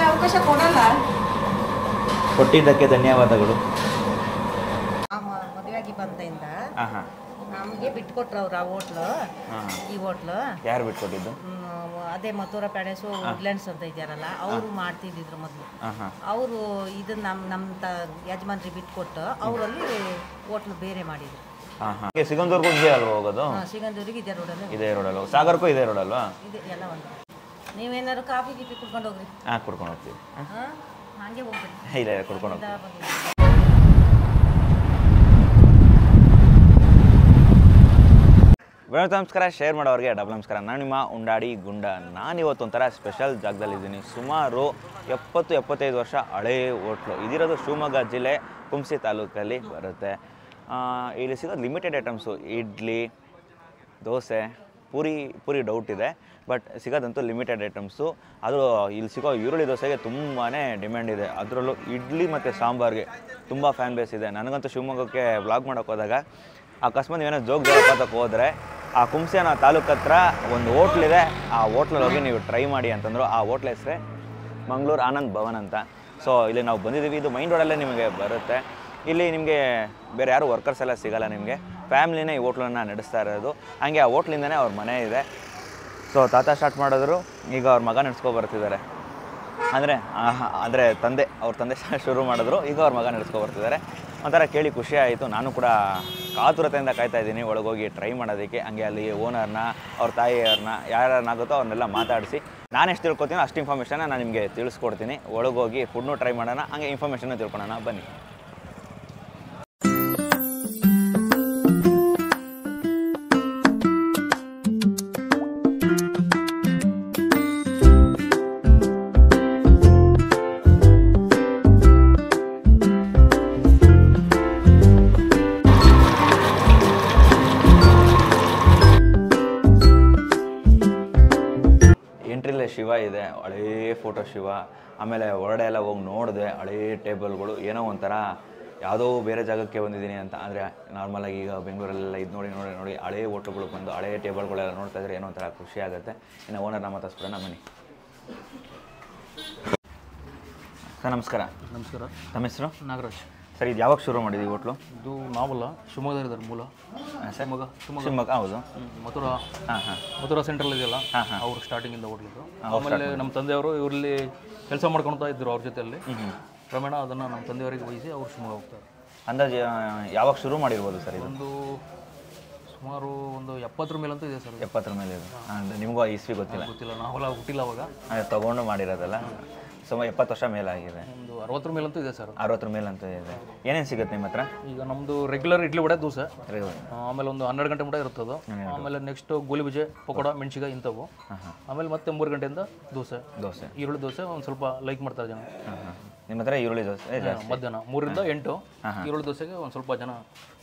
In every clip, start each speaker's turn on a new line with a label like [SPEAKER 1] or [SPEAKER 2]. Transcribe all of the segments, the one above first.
[SPEAKER 1] ಅವಕಾಶ ಕೊಡಲ್ಲ.
[SPEAKER 2] ಕೊಟ್ಟಿದ್ದಕ್ಕೆ ಧನ್ಯವಾದಗಳು.
[SPEAKER 1] ಮದುವೆಯಾಗಿ ಬಂದಿಂದ ನಮಗೆ ಬಿಟ್ಕೊಟ್ರು ಅವ್ರು ಆ ಹೋಟ್ಲು. ಈ ಹೋಟ್ಲು
[SPEAKER 2] ಯಾರು ಬಿಟ್ಕೊಟ್ಟಿದ್ದು?
[SPEAKER 1] ಅದೇ ಮಥುರಾ ಪ್ಯಾಲೇಸು ವುಡ್ಲ್ಯಾಂಡ್ಸ್ ಅಂತ ಇದ್ದಾರಲ್ಲ, ಅವರು ಮಾಡ್ತಿದ್ದಿದ್ರು ಮೊದಲು. ಅವರು ಇದನ್ನ ನಮ್ಮ ಯಜಮಾನ್ರಿಗೆ ಬಿಟ್ಕೊಟ್ಟು ಅವರಲ್ಲಿ ಹೋಟ್ಲು ಬೇರೆ ಮಾಡಿದ್ರು.
[SPEAKER 2] ಸಿಗಂದೂರ್ಗೂ ಇದೇ ಅಲ್ವಾ ಹೋಗೋದು?
[SPEAKER 1] ಸಿಗಂದೂರಿಗೆ ಇದೇ ರೋಡಲ್ಲಿ.
[SPEAKER 2] ಇದೇ ರೋಡಲ್ವಾ? ಸಾಗರ್ಗೂ ಇದೇ ರೋಡಲ್ವಾ?
[SPEAKER 1] ಇದೆ ಎಲ್ಲ ಒಂದು. ನೀವೇನಾದ್ರು ಕಾಫಿ ಗೀಫಿ ಕುಡ್ಕೊಂಡು ಹೋಗ್ರಿ.
[SPEAKER 2] ಕುಡ್ಕೊಂಡು ಹೋಗ್ತೀವಿ.
[SPEAKER 1] ಹಾಗೆ ಹೋಗ್ರಿ.
[SPEAKER 2] ಇಲ್ಲ ಕುಡ್ಕೊಂಡು ಹೋಗ್ತೀವಿ. ನಮಸ್ಕಾರ. ಶೇರ್ ಮಾಡೋರಿಗೆ ಡಬಲ್ ನಮಸ್ಕಾರ. ನಾನು ನಿಮ್ಮ ಉಂಡಾಡಿ ಗುಂಡ. ನಾನಿವತ್ತು ಒಂಥರ ಸ್ಪೆಷಲ್ ಜಾಗದಲ್ಲಿದ್ದೀನಿ. ಸುಮಾರು 70-75 ವರ್ಷ ಹಳೇ ಹೋಟ್ಲು. ಇದಿರೋದು ಶಿವಮೊಗ್ಗ ಜಿಲ್ಲೆ ಕುಂಸಿ ತಾಲೂಕಲ್ಲಿ ಬರುತ್ತೆ. ಇಲ್ಲಿ ಸಿಗೋದು limited items. Idli, dosa, puri doubt ಇದೆ, ಬಟ್ ಸಿಗೋದಂತೂ ಲಿಮಿಟೆಡ್ ಐಟಮ್ಸು. ಅದು ಇಲ್ಲಿ ಸಿಗೋ ಈರುಳ್ಳಿ ದೋಸೆಗೆ ತುಂಬಾ ಡಿಮ್ಯಾಂಡ್ ಇದೆ. ಅದರಲ್ಲೂ ಇಡ್ಲಿ ಮತ್ತು ಸಾಂಬಾರಿಗೆ ತುಂಬ ಫ್ಯಾನ್ ಬೇಸ್ ಇದೆ. ನನಗಂತೂ ಶಿವಮೊಗ್ಗಕ್ಕೆ ವ್ಲಾಗ್ ಮಾಡೋಕ್ಕೆ ಹೋದಾಗ ಅಕಸ್ಮಾತ್ ನೀವೇನೋ ಜೋಗ ಜಲಪಾತಕ್ಕೆ ಹೋದರೆ ಆ ಕುಂಸಿ ಅನ್ನೋ ತಾಲೂಕು ಹತ್ರ ಒಂದು ಹೋಟ್ಲಿದೆ. ಆ ಹೋಟ್ಲಲ್ಲಿ ಹೋಗಿ ನೀವು ಟ್ರೈ ಮಾಡಿ ಅಂತಂದರು. ಆ ಹೋಟ್ಲ್ ಹೆಸರೇ ಮಂಗಳೂರು ಆನಂದ್ ಭವನ್ ಅಂತ. ಸೊ ಇಲ್ಲಿ ನಾವು ಬಂದಿದ್ದೀವಿ. ಇದು ಮೈನ್ ರೋಡಲ್ಲೇ ನಿಮಗೆ ಬರುತ್ತೆ. ಇಲ್ಲಿ ನಿಮಗೆ ಬೇರೆ ಯಾರು ವರ್ಕರ್ಸ್ ಎಲ್ಲ ಸಿಗೋಲ್ಲ. ನಿಮಗೆ ಫ್ಯಾಮ್ಲಿನೇ ಈ ಹೋಟ್ಲನ್ನು ನಡೆಸ್ತಾ ಇರೋದು. ಹಾಗೆ ಆ ಹೋಟ್ಲಿಂದನೇ ಅವ್ರ ಮನೆ ಇದೆ. ಸೊ ತಾತ ಸ್ಟಾರ್ಟ್ ಮಾಡಿದ್ರು, ಈಗ ಅವ್ರ ಮಗ ನಡೆಸ್ಕೊ ಬರ್ತಿದ್ದಾರೆ. ಅಂದರೆ ಅವ್ರ ತಂದೆ ಶುರು ಮಾಡಿದ್ರು, ಈಗ ಅವ್ರ ಮಗ ನಡೆಸ್ಕೊ ಬರ್ತಿದ್ದಾರೆ. ಒಂಥರ ಕೇಳಿ ಖುಷಿ ಆಯಿತು. ನಾನು ಕೂಡ ಕಾತುರತೆಯಿಂದ ಕಾಯ್ತಾ ಇದ್ದೀನಿ ಒಳಗೋಗಿ ಟ್ರೈ ಮಾಡೋದಕ್ಕೆ. ಹಂಗೆ ಅಲ್ಲಿ ಓನರ್ನ, ಅವ್ರ ತಾಯಿಯವ್ರನ್ನ, ಯಾರನ್ನಾಗುತ್ತೋ ಅವ್ರನ್ನೆಲ್ಲ ಮಾತಾಡಿಸಿ ನಾನು ಎಷ್ಟು ತಿಳ್ಕೊತೀನೋ ಅಷ್ಟು ಇನ್ಫಾರ್ಮೇಷನ್ನ ನಾನು ನಿಮಗೆ ತಿಳಿಸ್ಕೊಡ್ತೀನಿ. ಒಳಗೋಗಿ ಫುಡ್ನು ಟ್ರೈ ಮಾಡೋಣ, ಹಂಗೆ ಇನ್ಫಾರ್ಮೇಷನ್ನ ತಿಳ್ಕೊಳ್ಳೋಣ ಬನ್ನಿ. ಎಂಟ್ರಿಲೇ ಶಿವ ಇದೆ, ಹಳೇ ಫೋಟೋ ಶಿವ. ಆಮೇಲೆ ಹೊರಡೆ ಎಲ್ಲ ಹೋಗಿ ನೋಡಿದೆ, ಹಳೇ ಟೇಬಲ್ಗಳು. ಏನೋ ಒಂಥರ ಯಾವುದೋ ಬೇರೆ ಜಾಗಕ್ಕೆ ಬಂದಿದ್ದೀನಿ ಅಂತ. ಅಂದರೆ ನಾರ್ಮಲಾಗಿ ಈಗ ಬೆಂಗಳೂರಲ್ಲೆಲ್ಲ ಇದು ನೋಡಿ ಹಳೇ ಹೋಟ್ಲುಗಳು ಬಂದು ಹಳೇ ಟೇಬಲ್ಗಳೆಲ್ಲ ನೋಡ್ತಾ ಇದ್ರೆ ಏನೋ ಒಂಥರ ಖುಷಿ ಆಗುತ್ತೆ. ಇನ್ನು ಓನರ್ನ ಮಾತಾಡ್ಸ್ಬಿಡೋಣ ಬನ್ನಿ. ಸರ್ ನಮಸ್ಕಾರ.
[SPEAKER 3] ನಮಸ್ಕಾರ.
[SPEAKER 2] ತಮ್ಮ ಹೆಸರು?
[SPEAKER 3] ನಾಗರಾಜ್.
[SPEAKER 2] ಸರ್ ಇದು ಯಾವಾಗ ಶುರು ಮಾಡಿದ್ವಿ ಹೋಟ್ಲು?
[SPEAKER 3] ಇದು ನಾವಲ್ಲ, ಶಿವಮೊಗ್ಗದಲ್ಲಿದ್ದಾರೆ ಮೂಲ.
[SPEAKER 2] ಶಿವಮೊಗ್ಗ ಹೌದು.
[SPEAKER 3] ಮಥುರಾ ಸೆಂಟ್ರಲ್ ಇದೆಯಲ್ಲ, ಅವರು ಸ್ಟಾರ್ಟಿಂಗಿಂದ ಹೋಟ್ಲಿದ್ದು. ಆಮೇಲೆ ನಮ್ಮ ತಂದೆಯವರು ಇವರಲ್ಲಿ ಕೆಲಸ ಮಾಡ್ಕೊಳ್ತಾ ಇದ್ದರು ಅವ್ರ ಜೊತೆಯಲ್ಲಿ. ಕ್ರಮೇಣ ಅದನ್ನು ನಮ್ಮ ತಂದೆಯವರಿಗೆ ವಹಿಸಿ ಅವರು ಶಿವಮೊಗ್ಗ ಹೋಗ್ತಾರೆ.
[SPEAKER 2] ಅಂದಾಜು ಯಾವಾಗ ಶುರು ಮಾಡಿರ್ಬೋದು ಸರ್?
[SPEAKER 3] ಸುಮಾರು ಒಂದು 70 ಮೇಲಂತೂ ಇದೆ ಸರ್.
[SPEAKER 2] 70 ಮೇಲೆ ಇದೆ. ನಿಮಗೂ ಇಸ್ವಿ ಗೊತ್ತಿಲ್ಲ?
[SPEAKER 3] ನಾವೆಲ್ಲ ಹುಟ್ಟಿಲ್ಲ ಅವಾಗ.
[SPEAKER 2] ತೊಗೊಂಡು ಮಾಡಿರೋದಲ್ಲ. ಸುಮಾರು 70 ವರ್ಷ ಮೇಲಾಗಿದೆ.
[SPEAKER 3] ಒಂದು 60 ಮೇಲಂತೂ ಇದೆ ಸರ್.
[SPEAKER 2] 60 ಮೇಲಂತೂ ಇದೆ. ಏನೇನು ಸಿಗುತ್ತೆ ನಿಮ್ಮ ಹತ್ರ?
[SPEAKER 3] ಈಗ ನಮ್ಮದು ರೆಗ್ಯುಲರ್ ಇಡ್ಲಿ ವಡೆ ದೋಸೆ, ಆಮೇಲೆ ಒಂದು 12 ಗಂಟೆ ಮಟ್ಟ ಇರ್ತದೆ. ಆಮೇಲೆ ನೆಕ್ಸ್ಟ್ ಗೋಲಿ ಬಜೆ, ಪಕೋಡ, ಮೆಣಸಿಕಾಯಿ ಇಂಥವು. ಆಮೇಲೆ ಮತ್ತೆ 3 ಗಂಟೆಯಿಂದ ದೋಸೆ, ಈರುಳ್ಳಿ ದೋಸೆ ಒಂದು ಸ್ವಲ್ಪ ಲೈಕ್ ಮಾಡ್ತಾರೆ ಜನ.
[SPEAKER 2] ನಿಮ್ಮ ಹತ್ರ ಈರುಳ್ಳಿ ದೋಸೆ
[SPEAKER 3] ಮಧ್ಯಾಹ್ನ 3 ರಿಂದ 8 ಈರುಳ್ಳಿ ದೋಸೆಗೆ ಒಂದು ಸ್ವಲ್ಪ ಜನ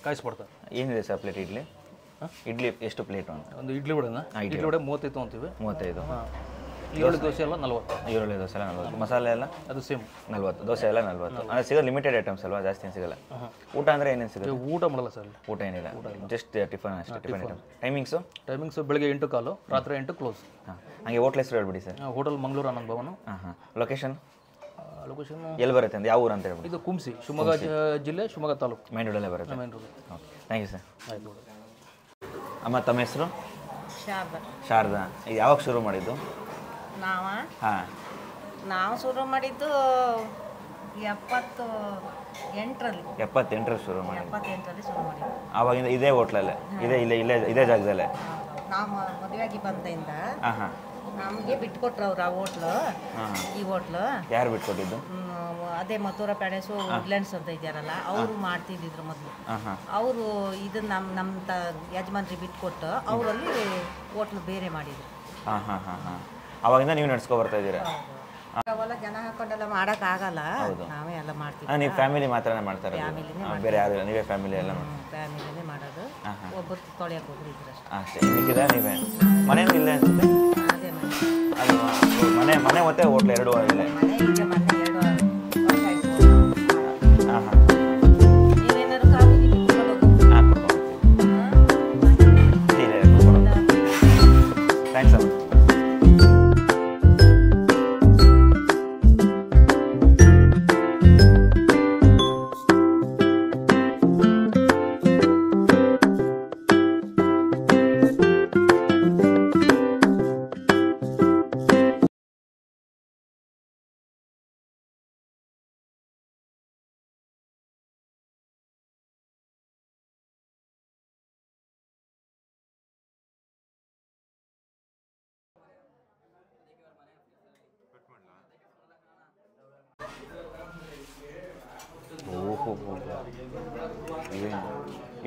[SPEAKER 3] ಕಾಯಿಸ್ಬಿಡ್ತಾರೆ.
[SPEAKER 2] ಏನಿದೆ ಸರ್ ಪ್ಲೇಟ್ ಇಡ್ಲಿ? ಇಡ್ಲಿ ಎಷ್ಟು ಪ್ಲೇಟು ಅಂತ?
[SPEAKER 3] ಒಂದು ಇಡ್ಲಿ ವಡೆನ ಇಡ್ಲಿ ವಡೆ 35 ಅಂತೀವಿ.
[SPEAKER 2] 35.
[SPEAKER 3] ಈರುಳ್ಳಿ ದೋಸೆ ಎಲ್ಲ 40.
[SPEAKER 2] ಈರುಳ್ಳಿ ದೋಸೆ ಎಲ್ಲ 40. ಮಸಾಲೆ ಎಲ್ಲ
[SPEAKER 3] ಅದು ಸೇಮ್
[SPEAKER 2] 40. ದೋಸೆ ಎಲ್ಲ 40. ಅಂದರೆ ಸಿಗೋದು ಲಿಮಿಟೆಡ್ ಐಟಮ್ಸ್ ಅಲ್ವಾ, ಜಾಸ್ತಿ ಏನು ಸಿಗಲ್ಲ. ಊಟ ಅಂದರೆ ಏನೇನು ಸಿಗುತ್ತೆ?
[SPEAKER 3] ಊಟ ಮಾಡಲ್ಲ ಸರ್.
[SPEAKER 2] ಊಟ ಏನಿಲ್ಲ, ಜಸ್ಟ್ ಟಿಫನ್ ಅಷ್ಟೇ. Tiffin item. ಟೈಮಿಂಗ್ಸು
[SPEAKER 3] ಬೆಳಗ್ಗೆ 8 ಕಾಲು, ರಾತ್ರಿ 8 ಕ್ಲೋಸ್.
[SPEAKER 2] ಹಾಗೆ ಹೋಟ್ಲ್ ಹೆಸರು ಹೇಳ್ಬಿಡಿ ಸರ್.
[SPEAKER 3] ಹೋಟೆಲ್ ಮಂಗಳೂರು ಆನಂದ್ ಭವನ.
[SPEAKER 2] ಲೊಕೇಶನ್
[SPEAKER 3] ಎಲ್ಲಿ
[SPEAKER 2] ಬರುತ್ತೆ ಅಂತ? ಯಾವ ಊರು ಅಂತ ಹೇಳ್ಬಿಡಿ.
[SPEAKER 3] ಇದು ಕುಂಸಿ, ಶಿವಮೊಗ್ಗ ಜಿಲ್ಲೆ, ಶಿವಮೊಗ್ಗ ತಾಲೂಕು,
[SPEAKER 2] ಮೈನ್ ರೋಡಲ್ಲೇ ಬರುತ್ತೆ.
[SPEAKER 3] Main road.
[SPEAKER 2] Okay, thank you sir.
[SPEAKER 3] ಆಯ್ತು.
[SPEAKER 2] ಅಮ್ಮ ತಮ್ಮ ಹೆಸರು? ಶಾರದಾ. ಇದು ಯಾವಾಗ ಶುರು ಮಾಡಿದ್ದು?
[SPEAKER 1] ನಾವು ಶುರು ಮಾಡಿದ್ದು 78ರಲ್ಲಿ.
[SPEAKER 2] 78ರಲ್ಲಿ ಶುರು ಮಾಡಿ.
[SPEAKER 1] 78ರಲ್ಲಿ ಶುರು ಮಾಡಿದ್ದು.
[SPEAKER 2] ಆವಾಗಿಂದ ಇದೇ ಹೋಟ್ಲಲ್ಲೇ, ಇದೇ ಜಾಗದಲ್ಲೇ.
[SPEAKER 1] ನಾವು ಮದುವೆಯಾಗಿ ಬಂದಿಂದ ನಮಗೆ ಬಿಟ್ಕೊಟ್ರು ಅವ್ರು ಆ ಹೋಟ್ಲು. ಈ ಹೋಟ್ಲು
[SPEAKER 2] ಯಾರು ಬಿಟ್ಕೊಟ್ಟಿದ್ದು?
[SPEAKER 1] ಅದೇ ಮಥುರಾ ಪ್ಯಾಲೇಸು ವುಡ್ಲ್ಯಾಂಡ್ಸ್ ಅಂತ ಇದ್ದಾರಲ್ಲ, ಅವರು ಮಾಡ್ತಿದ್ದಿದ್ರು ಮೊದಲು. ಅವರು ಇದನ್ನ ನಮ್ಮ ಯಜಮಾನ್ರಿಗೆ ಬಿಟ್ಕೊಟ್ಟು ಅವರಲ್ಲಿ ಹೋಟ್ಲು ಬೇರೆ ಮಾಡಿದ್ರು.
[SPEAKER 2] ಅವಾಗಿಂದ ನೀವು ನಡ್ಸ್ಕೊ ಬರ್ತಾ ಇದ್ದೀರಾ?
[SPEAKER 1] ಅವೆಲ್ಲ ಜನ ಹಾಕೊಂಡೆಲ್ಲ ಮಾಡೋಕ್ಕಾಗಲ್ಲ, ನಾವೇ ಎಲ್ಲ ಮಾಡ್ತೀವಿ.
[SPEAKER 2] ನೀವು ಫ್ಯಾಮಿಲಿ ಮಾತ್ರನೇ ಮಾಡ್ತಾರೆ? ಬೇರೆ ಯಾರು? ನೀವೇ ಫ್ಯಾಮಿಲಿ ಎಲ್ಲ?
[SPEAKER 1] ಫ್ಯಾಮಿಲಿನೇ ಮಾಡೋದು. ಒಬ್ಬರು ತೊಳೆಯಕ್ಕೆ ಒಬ್ರು ಇದ್ರು
[SPEAKER 2] ಅಷ್ಟೇ. ನಿಮಗಿದೆ ನೀವೇ? ಮನೇನೂ ಇಲ್ಲೇ ಅನ್ಸುತ್ತೆ?
[SPEAKER 1] ಅದೇ
[SPEAKER 2] ಮನೆ ಮತ್ತೆ ಹೋಟ್ಲ್ ಎರಡು ಇಲ್ಲೇ?
[SPEAKER 1] ನೀವೇನಾದ್ರು ಕಾಫಿ
[SPEAKER 2] ಥ್ಯಾಂಕ್ಸ್ ಅಮ್ಮ.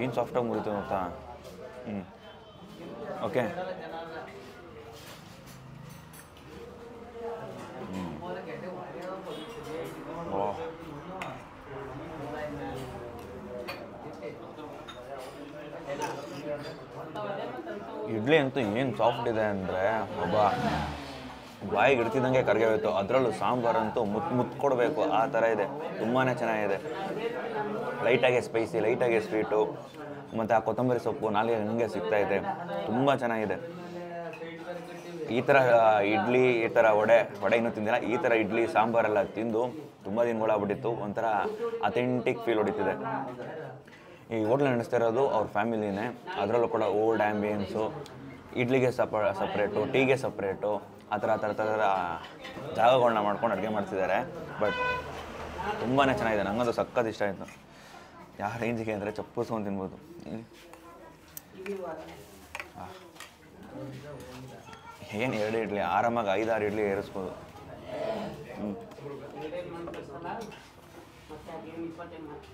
[SPEAKER 2] ಏನು ಸಾಫ್ಟಾಗಿ ಮುರಿತು ಗೊತ್ತಾ. ಓಕೆ ಇಡ್ಲಿ ಅಂತೂ ಏನು ಸಾಫ್ಟ್ ಇದೆ ಅಂದರೆ ಬಾಯಿಗೆ ಇಡ್ತಿದ್ದಂಗೆ ಕರಗೆ ಹೋಯ್ತು. ಅದರಲ್ಲೂ ಸಾಂಬಾರಂತೂ ಮುತ್ತು ಕೊಡಬೇಕು ಆ ಥರ ಇದೆ. ತುಂಬಾ ಚೆನ್ನಾಗಿದೆ. ಲೈಟಾಗೆ ಸ್ಪೈಸಿ, ಲೈಟಾಗೆ ಸ್ವೀಟು, ಮತ್ತು ಆ ಕೊತ್ತಂಬರಿ ಸೊಪ್ಪು ನಾಲಿಗೆ ಹಂಗೆ ಸಿಗ್ತಾಯಿದೆ. ತುಂಬ ಚೆನ್ನಾಗಿದೆ. ಈ ಥರ ಇಡ್ಲಿ, ಈ ಥರ ವಡೆ ಇನ್ನೂ ತಿಂದಿಲ್ಲ. ಈ ಥರ ಇಡ್ಲಿ ಸಾಂಬಾರೆಲ್ಲ ತಿಂದು ತುಂಬ ದಿನಗಳಾಗ್ಬಿಟ್ಟಿತ್ತು. ಒಂಥರ ಅಥೆಂಟಿಕ್ ಫೀಲ್ ಹೊಡಿತಿದೆ. ಈ ಹೋಟ್ಲ್ ನಡೆಸ್ತಾ ಇರೋದು ಅವ್ರ ಫ್ಯಾಮಿಲಿನೇ. ಅದರಲ್ಲೂ ಕೂಡ ಓಲ್ಡ್ ಆ್ಯಂಬಿಯನ್ಸು, ಇಡ್ಲಿಗೆ ಸಪ್ರೇಟು, ಟೀಗೆ ಸಪ್ರೇಟು, ಆ ಥರ ಜಾಗಗಳನ್ನ ಮಾಡ್ಕೊಂಡು ಅಡುಗೆ ಮಾಡ್ತಿದ್ದಾರೆ. ಬಟ್ ತುಂಬಾ ಚೆನ್ನಾಗಿದೆ. ನನಗಂತೂ ಸಖತ್ ಇಷ್ಟ ಆಯಿತು. ಯಾವ ರೇಂಜಿಗೆ ಅಂದರೆ ಚಪ್ಪಸ್ಕೊಂಡು ತಿನ್ಬೋದು. ಏನು 2 ಇಡ್ಲಿ ಆರಾಮಾಗಿ 5-6 ಇಡ್ಲಿ ಏರಿಸ್ಬೋದು.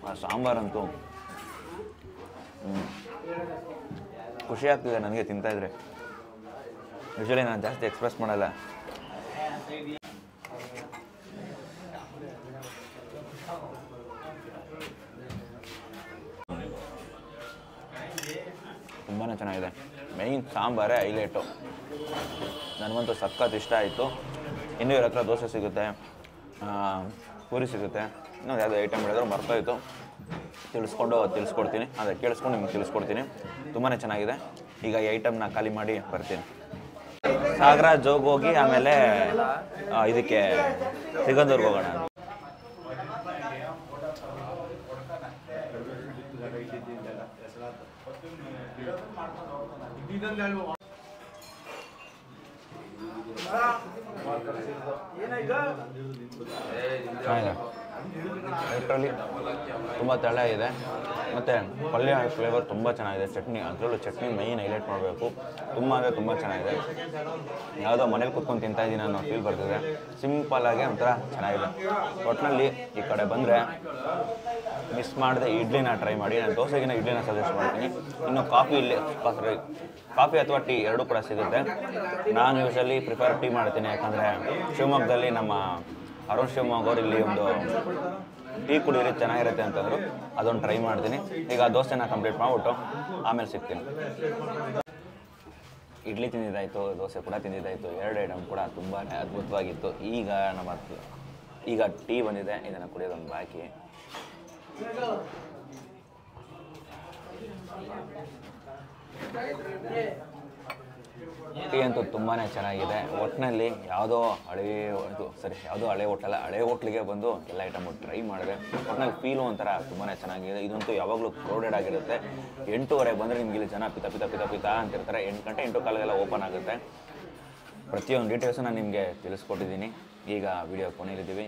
[SPEAKER 2] ಆ ಸಾಂಬಾರಂತೂ ಖುಷಿ ಆಗ್ತಿದೆ ನನಗೆ ತಿಂತಾಯಿದ್ರೆ. ಯೂಶ್ವಲಿ ನಾನು ಜಾಸ್ತಿ ಎಕ್ಸ್ಪ್ರೆಸ್ ಮಾಡಲ್ಲ. ತುಂಬಾ ಚೆನ್ನಾಗಿದೆ. ಮೈನ್ ಸಾಂಬಾರೇ ಹೈಲೈಟು. ನನಗಂತೂ ಸಖತ್ ಇಷ್ಟ ಆಯಿತು. ಇನ್ನೂ ಇವ್ರ ಹತ್ರ ದೋಸೆ ಸಿಗುತ್ತೆ, ಪೂರಿ ಸಿಗುತ್ತೆ, ಇನ್ನೊಂದು ಯಾವುದೋ ಐಟಮ್ ಹೇಳಿದ್ರು ಮರ್ತೋಯ್ತು. ತಿಳಿಸ್ಕೊಡ್ತೀನಿ. ಅದೇ ಕೇಳಿಸ್ಕೊಂಡು ನಿಮ್ಗೆ ತಿಳಿಸ್ಕೊಡ್ತೀನಿ. ತುಂಬಾ ಚೆನ್ನಾಗಿದೆ. ಈಗ ಈ ಐಟಮ್ನ ಖಾಲಿ ಮಾಡಿ ಬರ್ತೀನಿ. ಸಾಗರ ಜೋಗ್ ಹೋಗಿ ಆಮೇಲೆ ಇದಕ್ಕೆ ಸಿಗಂದೂರ್ಗೆ ಹೋಗೋಣ. ಲಿಟ್ರಲಿ ತುಂಬ ತೆಳ ಇದೆ ಮತ್ತು ಪಲ್ಯ ಫ್ಲೇವರ್ ತುಂಬ ಚೆನ್ನಾಗಿದೆ. ಚಟ್ನಿ, ಅದರಲ್ಲೂ ಚಟ್ನಿ ಮೈನ್ ಹೈಲೈಟ್ ಮಾಡಬೇಕು. ತುಂಬ ಅಂದರೆ ತುಂಬ ಚೆನ್ನಾಗಿದೆ. ಯಾವುದೋ ಮನೇಲಿ ಕೂತ್ಕೊಂಡು ತಿಂತಾಯಿದ್ದೀನಿ ಅನ್ನೋ ಫೀಲ್ ಬರ್ತಿದೆ. ಸಿಂಪಲ್ಲಾಗಿ ಒಂಥರ ಚೆನ್ನಾಗಿದೆ. ಒಟ್ಟಿನಲ್ಲಿ ಈ ಕಡೆ ಬಂದರೆ ಮಿಸ್ ಮಾಡದೆ ಇಡ್ಲಿನ ಟ್ರೈ ಮಾಡಿ. ನಾನು ದೋಸೆಗಿನ ಇಡ್ಲಿನ ಸಜೆಸ್ಟ್ ಮಾಡ್ತೀನಿ. ಇನ್ನು ಕಾಫಿ ಅಥವಾ ಟೀ ಎರಡೂ ಕೂಡ ಸಿಗುತ್ತೆ. ನಾನು ಯೂಶಲಿ ಪ್ರಿಫರ್ ಟೀ ಮಾಡ್ತೀನಿ. ಯಾಕಂದರೆ ಶಿವಮೊಗ್ಗದಲ್ಲಿ ನಮ್ಮ ಅರುಣ್ ಶಿವಮೊಗ್ಗ ಅವರು ಇಲ್ಲಿ ಒಂದು ಟೀ ಕುಡಿಯೋದು ಚೆನ್ನಾಗಿರುತ್ತೆ ಅಂತಂದರು. ಅದೊಂದು ಟ್ರೈ ಮಾಡ್ತೀನಿ. ಈಗ ದೋಸೆನ ಕಂಪ್ಲೀಟ್ ಮಾಡಿಬಿಟ್ಟು ಆಮೇಲೆ ಸಿಗ್ತೀನಿ. ಇಡ್ಲಿ ತಿಂದಿದ್ದಾಯಿತು, ದೋಸೆ ಕೂಡ ತಿಂದಿದ್ದಾಯಿತು. 2 ಐಟಮ್ ಕೂಡ ತುಂಬಾ ಅದ್ಭುತವಾಗಿತ್ತು. ಈಗ ಟೀ ಬಂದಿದೆ. ಇದನ್ನು ಕುಡಿಯೋದೊಂದು ಬಾಕಿ. ಟೀ ಅಂತೂ ತುಂಬಾ ಚೆನ್ನಾಗಿದೆ. ಒಟ್ಟಿನಲ್ಲಿ ಯಾವುದೋ ಹಳೆ ಹೋಟೆಲ್ಲ, ಹಳೆ ಹೋಟ್ಲಿಗೆ ಬಂದು ಎಲ್ಲ ಐಟಮು ಟ್ರೈ ಮಾಡಿದೆ. ಒಟ್ಟಿನಲ್ಲಿ ಫೀಲು ಒಂಥರ ತುಂಬಾ ಚೆನ್ನಾಗಿದೆ. ಇದಂತೂ ಯಾವಾಗಲೂ ಕ್ರೌಡೆಡ್ ಆಗಿರುತ್ತೆ. 8:30 ಬಂದರೆ ನಿಮ್ಗೆ ಇಲ್ಲಿ ಜನ ಪಿತ ಅಂತಿರ್ತಾರೆ. 8 ಗಂಟೆ 8:15 ಓಪನ್ ಆಗುತ್ತೆ. ಪ್ರತಿಯೊಂದು ಡೀಟೇಲ್ಸು ನಾನು ನಿಮಗೆ ತಿಳಿಸ್ಕೊಟ್ಟಿದ್ದೀನಿ. ಈಗ ವಿಡಿಯೋ ಕೊನೆಯಲ್ಲಿದ್ದೀವಿ.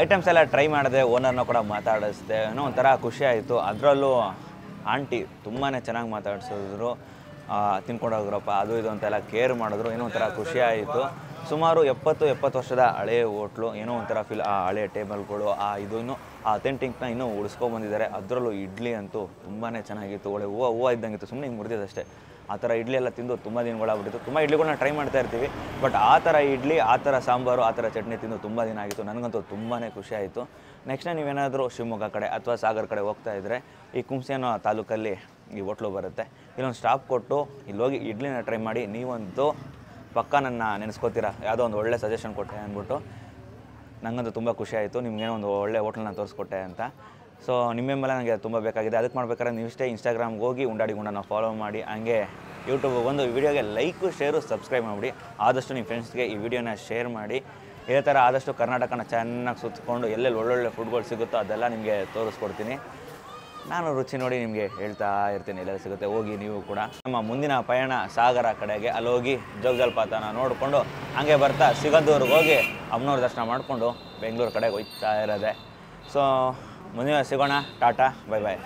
[SPEAKER 2] ಐಟಮ್ಸ್ ಎಲ್ಲ ಟ್ರೈ ಮಾಡಿದೆ. ಓನರ್ನ ಕೂಡ ಮಾತಾಡಿಸ್ದೆ. ಏನೋ ಒಂಥರ ಖುಷಿ ಆಯಿತು. ಅದರಲ್ಲೂ ಆಂಟಿ ತುಂಬಾ ಚೆನ್ನಾಗಿ ಮಾತಾಡಿಸಿದ್ರು. ತಿನ್ಕೊಂಡೋಗ್ರಪ್ಪ ಅದು ಇದು ಅಂತೆಲ್ಲ ಕೇರ್ ಮಾಡಿದ್ರು. ಏನೋ ಒಂಥರ ಖುಷಿ ಆಯಿತು. ಸುಮಾರು 70 ವರ್ಷದ ಹಳೆಯ ಹೋಟ್ಲು. ಏನೋ ಒಂಥರ ಫೀಲ್. ಆ ಹಳೆಯ ಟೇಬಲ್ಗಳು, ಇನ್ನೂ ಆ ಅಥೆಂಟಿಕ್ನ ಇನ್ನೂ ಉಳಿಸ್ಕೊಂಬಂದಿದ್ದಾರೆ. ಅದರಲ್ಲೂ ಇಡ್ಲಿ ಅಂತೂ ತುಂಬಾ ಚೆನ್ನಾಗಿತ್ತು. ಒಳ್ಳೆ ಹೂವು ಇದ್ದಂಗಿತ್ತು. ಸುಮ್ಮನೆ ಹಿಂಗೆ ಮುರಿದಿದ್ದಷ್ಟೇ. ಆ ಥರ ಇಡ್ಲಿ ಎಲ್ಲ ತಿಂದು ತುಂಬ ದಿನಗಳಾಗ್ಬಿಟ್ಟಿತ್ತು. ತುಂಬ ಇಡ್ಲಿಗಳನ್ನ ಟ್ರೈ ಮಾಡ್ತಾ ಇರ್ತೀವಿ. ಬಟ್ ಆ ಥರ ಇಡ್ಲಿ, ಆ ಥರ ಸಾಂಬಾರು, ಆ ಥರ ಚಟ್ನಿ ತಿಂದು ತುಂಬ ದಿನ ಆಗಿತ್ತು. ನನಗಂತೂ ತುಂಬಾ ಖುಷಿ ಆಯಿತು. ನೆಕ್ಸ್ಟ್ ನೀವೇನಾದರೂ ಶಿವಮೊಗ್ಗ ಕಡೆ ಅಥವಾ ಸಾಗರ ಕಡೆ ಹೋಗ್ತಾ ಇದ್ದರೆ ಈ ಕುಂಸಿ ಅನ್ನೋ ತಾಲೂಕಲ್ಲಿ ಈ ಹೋಟ್ಲು ಬರುತ್ತೆ. ಇಲ್ಲೊಂದು ಸ್ಟಾಪ್ ಕೊಟ್ಟು ಇಲ್ಲೋಗಿ ಇಡ್ಲಿನ ಟ್ರೈ ಮಾಡಿ. ನೀವಂತೂ ಪಕ್ಕ ನನ್ನ ನೆನೆಸ್ಕೋತೀರಾ. ಯಾವುದೋ ಒಂದು ಒಳ್ಳೆ ಸಜೆಷನ್ ಕೊಟ್ಟೆ ಅಂದ್ಬಿಟ್ಟು ನನಗಂತೂ ತುಂಬ ಖುಷಿ ಆಯಿತು. ನಿಮಗೇನೋ ಒಂದು ಒಳ್ಳೆ ಹೋಟ್ಲನ್ನ ತೋರಿಸ್ಕೊಟ್ಟೆ ಅಂತ. ಸೊ ನಿಮ್ಮ ಮೇಲೆ ನನಗೆ ತುಂಬ ಬೇಕಾಗಿದೆ. ಅದಕ್ಕೆ ಮಾಡ್ಬೇಕಾದ್ರೆ ನೀವಿಷ್ಟೇ ಇನ್ಸ್ಟಾಗ್ರಾಮ್ಗೆ ಹೋಗಿ ಉಂಡಾಡಿ ಗುಂಡನ ಫಾಲೋ ಮಾಡಿ. ಹಂಗೆ ಯೂಟ್ಯೂಬ್ಗೆ ಬಂದು ಈ ವಿಡಿಯೋಗೆ ಲೈಕು, ಶೇರು, ಸಬ್ಸ್ಕ್ರೈಬ್ ಮಾಡಿಬಿಡಿ. ಆದಷ್ಟು ನಿಮ್ಮ ಫ್ರೆಂಡ್ಸ್ಗೆ ಈ ವಿಡಿಯೋನ ಶೇರ್ ಮಾಡಿ. ಇದೇ ಥರ ಆದಷ್ಟು ಕರ್ನಾಟಕನ ಚೆನ್ನಾಗಿ ಸುತ್ತಕೊಂಡು ಎಲ್ಲೆಲ್ಲಿ ಒಳ್ಳೊಳ್ಳೆ ಫುಡ್ಗಳು ಸಿಗುತ್ತೋ ಅದೆಲ್ಲ ನಿಮಗೆ ತೋರಿಸ್ಕೊಡ್ತೀನಿ. ನಾನು ರುಚಿ ನೋಡಿ ನಿಮಗೆ ಹೇಳ್ತಾ ಇರ್ತೀನಿ ಎಲ್ಲೆಲ್ಲಿ ಸಿಗುತ್ತೆ. ಹೋಗಿ ನೀವು ಕೂಡ. ನಮ್ಮ ಮುಂದಿನ ಪಯಣ ಸಾಗರ ಕಡೆಗೆ. ಅಲ್ಲಿ ಹೋಗಿ ಜೋಗ ಜಲಪಾತನ ನೋಡಿಕೊಂಡು ಹಂಗೆ ಬರ್ತಾ ಸಿಗಂದೂರಿಗೆ ಹೋಗಿ ಅಮ್ಮನವ್ರ ದರ್ಶನ ಮಾಡಿಕೊಂಡು ಬೆಂಗಳೂರು ಕಡೆಗೆ ಹೋಗ್ತಾ ಇರೋದೆ. ಸೊ ಮುಂದಿನ ಸಿಗೋಣ. ಟಾಟಾ, ಬೈ ಬಾಯ್.